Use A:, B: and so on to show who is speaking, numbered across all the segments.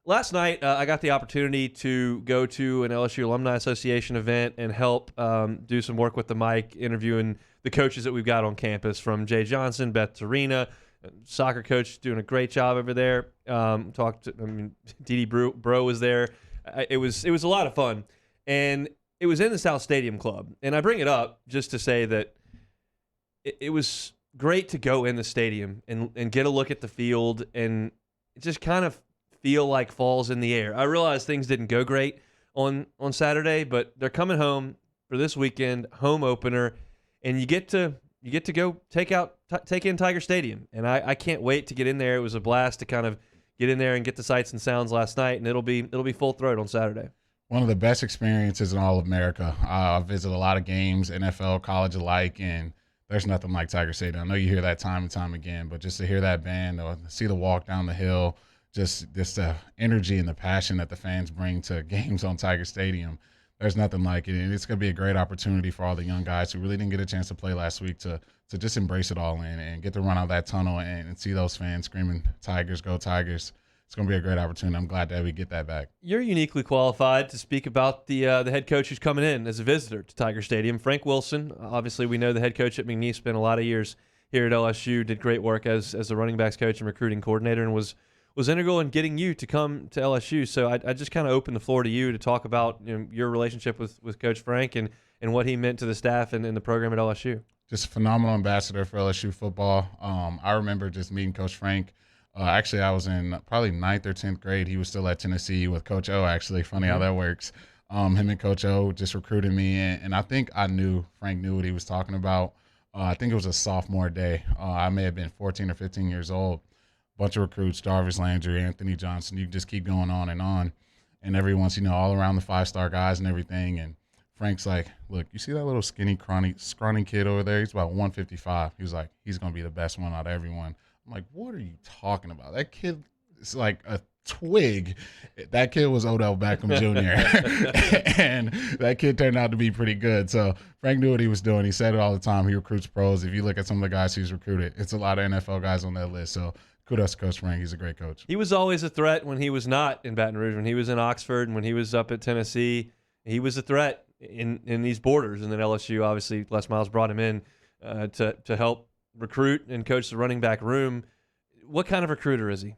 A: Last night, I got the opportunity to go to an LSU Alumni Association event and help do some work with the mic, interviewing the coaches that we've got on campus, from Jay Johnson, Beth Torina, soccer coach doing a great job over there. Dee Bro was there. It was a lot of fun, and it was in the South Stadium Club. And I bring it up just to say that it was great to go in the stadium and get a look at the field and just kind of feel like fall's in the air. I realize things didn't go great on Saturday, but they're coming home for this weekend, home opener, and you get to go take in Tiger Stadium. And I can't wait to get in there. It was a blast to kind of get in there and get the sights and sounds last night, and it'll be full throat on Saturday.
B: One of the best experiences in all of America. I visit a lot of games, NFL, college alike, and there's nothing like Tiger Stadium. I know you hear that time and time again, but just to hear that band or see the walk down the hill, just the energy and the passion that the fans bring to games on Tiger Stadium, there's nothing like it. And it's going to be a great opportunity for all the young guys who really didn't get a chance to play last week to just embrace it all in and get to run out that tunnel and see those fans screaming, Tigers, go Tigers. It's going to be a great opportunity. I'm glad that we get that back.
A: You're uniquely qualified to speak about the head coach who's coming in as a visitor to Tiger Stadium, Frank Wilson. Obviously, we know the head coach at McNeese, spent a lot of years here at LSU, did great work as the running backs coach and recruiting coordinator, and was integral in getting you to come to LSU. So I just kind of open the floor to you to talk about your relationship with Coach Frank and what he meant to the staff and the program at LSU.
B: Just a phenomenal ambassador for LSU football. I remember just meeting Coach Frank. Actually, I was in probably 9th or 10th grade. He was still at Tennessee with Coach O, actually. Funny how that works. Him and Coach O just recruited me, and I think Frank knew what he was talking about. I think it was a sophomore day. I may have been 14 or 15 years old. Bunch of recruits, Jarvis Landry, Anthony Johnson. You just keep going on. And everyone's, all around the 5-star guys and everything. And Frank's like, look, you see that little skinny, scrawny kid over there? He's about 155. He was like, he's going to be the best one out of everyone. I'm like, what are you talking about? That kid is like a twig. That kid was Odell Beckham Jr. And that kid turned out to be pretty good. So Frank knew what he was doing. He said it all the time. He recruits pros. If you look at some of the guys he's recruited, it's a lot of NFL guys on that list. So kudos to Coach Frank. He's a great coach.
A: He was always a threat when he was not in Baton Rouge, when he was in Oxford, and when he was up at Tennessee. He was a threat in these borders. And then LSU, obviously, Les Miles brought him in to help recruit and coach the running back room. What kind of recruiter is he?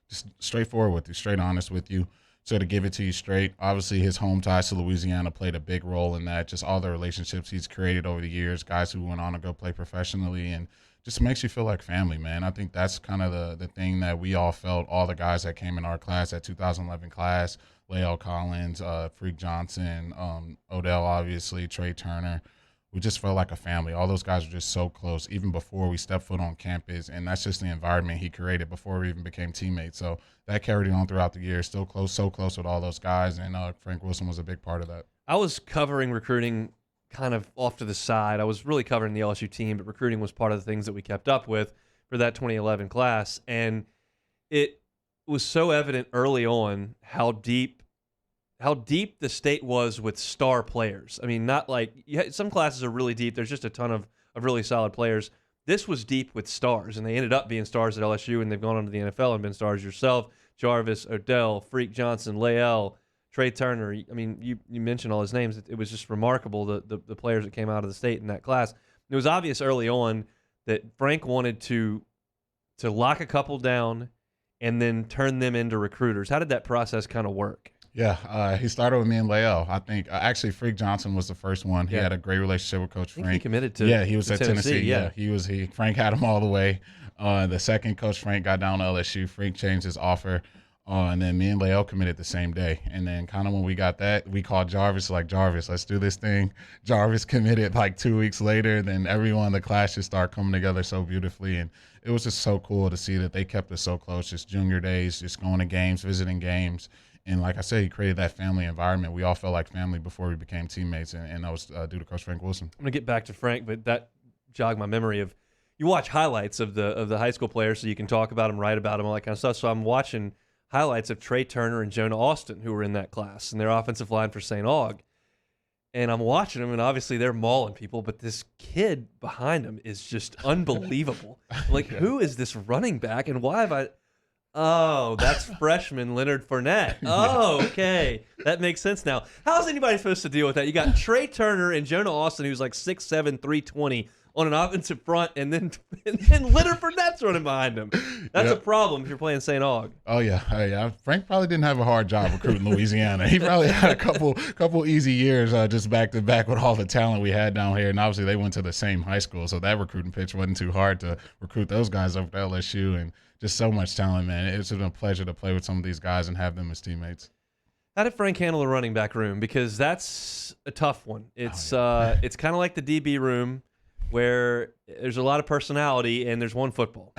B: Just straightforward with you, straight honest with you. So to give it to you straight, obviously his home ties to Louisiana played a big role in that. Just all the relationships he's created over the years, guys who went on to go play professionally, and just makes you feel like family, man. I think that's kind of the thing that we all felt, all the guys that came in our class, that 2011 class, Lael Collins, Freak Johnson, Odell, obviously, Trey Turner. We just felt like a family. All those guys were just so close, even before we stepped foot on campus, and that's just the environment he created before we even became teammates. So that carried on throughout the year. Still close, so close with all those guys, and Frank Wilson was a big part of that.
A: I was covering recruiting kind of off to the side. I was really covering the LSU team, but recruiting was part of the things that we kept up with for that 2011 class, and it was so evident early on how deep the state was with star players. I mean, not like some classes are really deep. There's just a ton of really solid players. This was deep with stars, and they ended up being stars at LSU, and they've gone on to the NFL and been stars yourself. Jarvis, Odell, Freak Johnson, Lael, Trey Turner. I mean, you mentioned all his names. It was just remarkable, the players that came out of the state in that class. It was obvious early on that Frank wanted to lock a couple down and then turn them into recruiters. How did that process kind of work?
B: Yeah, he started with me and Lael. I think actually Freak Johnson was the first one. He had a great relationship with Coach Frank.
A: He committed to
B: he was at Tennessee. Yeah, Frank had him all the way. The second Coach Frank got down to LSU, Frank changed his offer. And then me and Lael committed the same day. And then kind of when we got that, we called Jarvis, like, Jarvis, let's do this thing. Jarvis committed like 2 weeks later. Then everyone in the class just started coming together so beautifully. And it was just so cool to see that they kept us so close, just junior days, just going to games, visiting games. And like I said, he created that family environment. We all felt like family before we became teammates, and that was due to Coach Frank Wilson.
A: I'm going to get back to Frank, but that jogged my memory of you watch highlights of the high school players so you can talk about them, write about them, all that kind of stuff. So I'm watching highlights of Trey Turner and Jonah Austin, who were in that class, and their offensive line for St. Aug. And I'm watching them, and obviously they're mauling people, but this kid behind them is just unbelievable. Like, who is this running back, and why have Oh, that's freshman Leonard Fournette. Oh, okay. That makes sense now. How's anybody supposed to deal with that? You got Trey Turner and Jonah Austin, who's like 6'7", 320 on an offensive front, and then Leonard Fournette's running behind him. That's a problem if you're playing St. Aug.
B: Oh yeah. Frank probably didn't have a hard job recruiting Louisiana. He probably had a couple easy years just back to back with all the talent we had down here, and obviously they went to the same high school, so that recruiting pitch wasn't too hard to recruit those guys over to LSU, and just so much talent, man. It's been a pleasure to play with some of these guys and have them as teammates.
A: How did Frank handle the running back room? Because that's a tough one. It's it's kind of like the DB room, where there's a lot of personality and there's one football.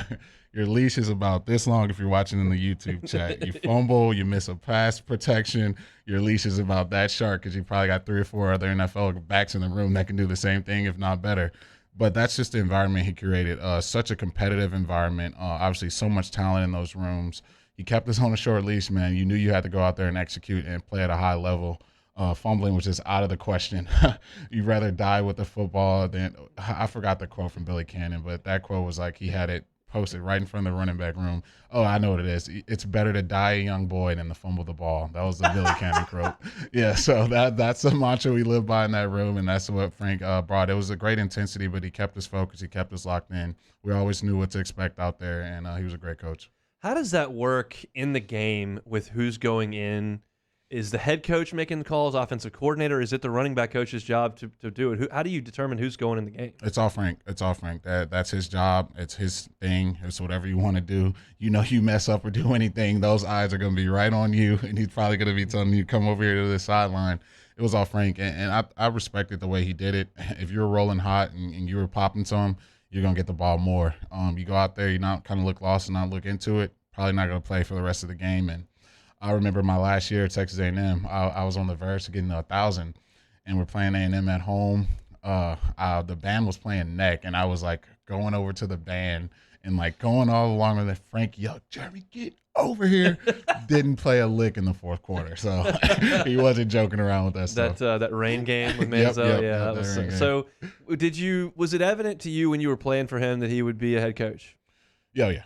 B: Your leash is about this long if you're watching in the YouTube chat. You fumble, you miss a pass protection, your leash is about that short because you probably got 3 or 4 other NFL backs in the room that can do the same thing, if not better. But that's just the environment he created. Such a competitive environment. Obviously, so much talent in those rooms. He kept us on a short leash, man. You knew you had to go out there and execute and play at a high level. Fumbling was just out of the question. You'd rather die with the football than – I forgot the quote from Billy Cannon, but that quote was like he had it posted right in front of the running back room. Oh, I know what it is. It's better to die a young boy than to fumble the ball. That was the Billy Cannon quote. Yeah, so that's the mantra we live by in that room, and that's what Frank brought. It was a great intensity, but he kept us focused. He kept us locked in. We always knew what to expect out there, and he was a great coach.
A: How does that work in the game with who's going in? Is the head coach making the calls, offensive coordinator? Is it the running back coach's job to do it? How do you determine who's going in the game?
B: It's all Frank. That's his job. It's his thing. It's whatever you want to do. You know, you mess up or do anything, those eyes are going to be right on you, and he's probably going to be telling you, come over here to the sideline. It was all Frank, and I respected the way he did it. If you were rolling hot and you were popping some, you're going to get the ball more. You go out there, you not kind of look lost and not look into it, probably not going to play for the rest of the game. And I remember my last year at Texas A&M, I was on the verge of getting 1,000, and we're playing A&M at home. The band was playing Neck, and I was like going over to the band and like going all along with it. Frank yelled, "Jeremy, get over here." Didn't play a lick in the fourth quarter, so he wasn't joking around with that stuff.
A: That rain game with Manzo,
B: yep,
A: that was so. Was it evident to you when you were playing for him that he would be a head coach?
B: Yeah.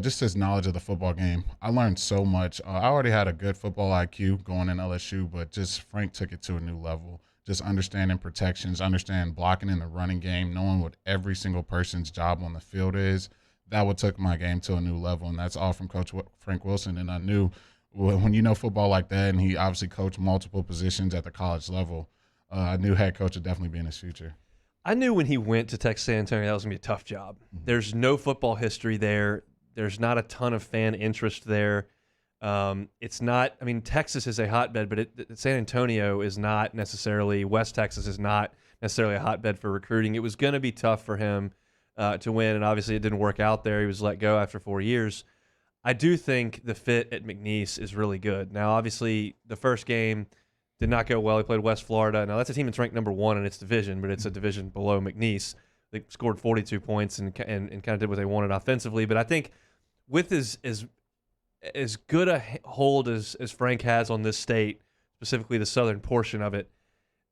B: Just his knowledge of the football game. I learned so much. I already had a good football IQ going in LSU, but just Frank took it to a new level. Just understanding protections, understanding blocking in the running game, knowing what every single person's job on the field is. That would took my game to a new level, and that's all from Coach Frank Wilson. And I knew when you know football like that, and he obviously coached multiple positions at the college level, I knew head coach would definitely be in his future.
A: I knew when he went to Texas San Antonio that was going to be a tough job. There's no football history there. There's not a ton of fan interest there. It's not – I mean, Texas is a hotbed, but San Antonio is not necessarily – West Texas is not necessarily a hotbed for recruiting. It was going to be tough for him to win, and obviously it didn't work out there. He was let go after 4 years. I do think the fit at McNeese is really good. Now, obviously, the first game – did not go well. He played West Florida. Now, that's a team that's ranked number 1 in its division, but it's a division below McNeese. They scored 42 points and kind of did what they wanted offensively. But I think with as good a hold as Frank has on this state, specifically the southern portion of it,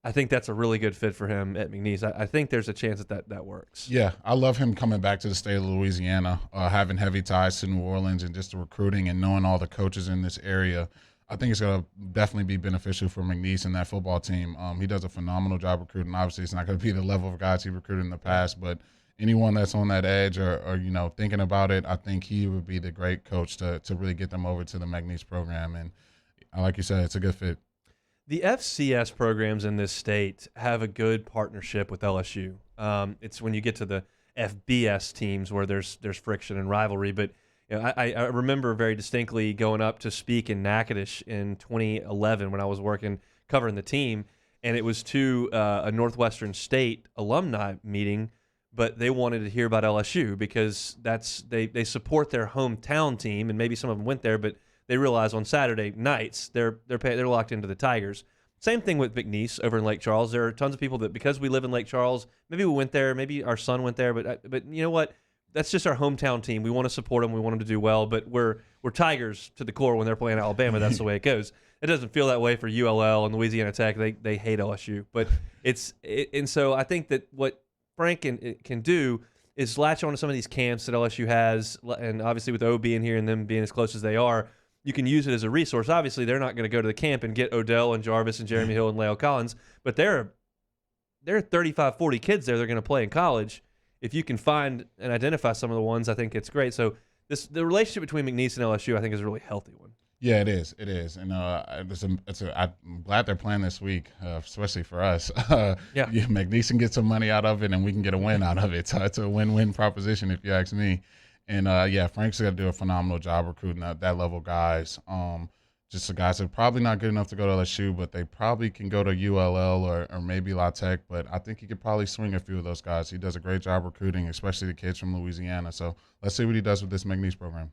A: I think that's a really good fit for him at McNeese. I think there's a chance that works.
B: Yeah, I love him coming back to the state of Louisiana, having heavy ties to New Orleans and just the recruiting and knowing all the coaches in this area. I think it's going to definitely be beneficial for McNeese and that football team. He does a phenomenal job recruiting. Obviously, it's not going to be the level of guys he recruited in the past, but anyone that's on that edge or thinking about it, I think he would be the great coach to really get them over to the McNeese program. And like you said, it's a good fit.
A: The FCS programs in this state have a good partnership with LSU. It's when you get to the FBS teams where there's friction and rivalry, but I remember very distinctly going up to speak in Natchitoches in 2011 when I was covering the team, and it was to a Northwestern State alumni meeting, but they wanted to hear about LSU because they support their hometown team, and maybe some of them went there, but they realize on Saturday nights they're locked into the Tigers. Same thing with McNeese over in Lake Charles. There are tons of people that because we live in Lake Charles, maybe we went there, maybe our son went there, but you know what? That's just our hometown team. We want to support them. We want them to do well, but we're Tigers to the core when they're playing Alabama. That's the way it goes. It doesn't feel that way for ULL and Louisiana Tech. They hate LSU, but and so I think that what Frank can do is latch on to some of these camps that LSU has, and obviously with O being here and them being as close as they are, you can use it as a resource. Obviously, they're not going to go to the camp and get Odell and Jarvis and Jeremy Hill and Leo Collins, but there are 35, 40 kids there they're going to play in college. If you can find and identify some of the ones, I think it's great. So the relationship between McNeese and LSU, I think, is a really healthy one.
B: Yeah, it is. It is, and I'm glad they're playing this week, especially for us. McNeese can get some money out of it, and we can get a win out of it. So it's a win-win proposition, if you ask me. And Frank's got to do a phenomenal job recruiting that level guys. Just the guys that are probably not good enough to go to LSU, but they probably can go to ULL or maybe La Tech. But I think he could probably swing a few of those guys. He does a great job recruiting, especially the kids from Louisiana. So let's see what he does with this McNeese program.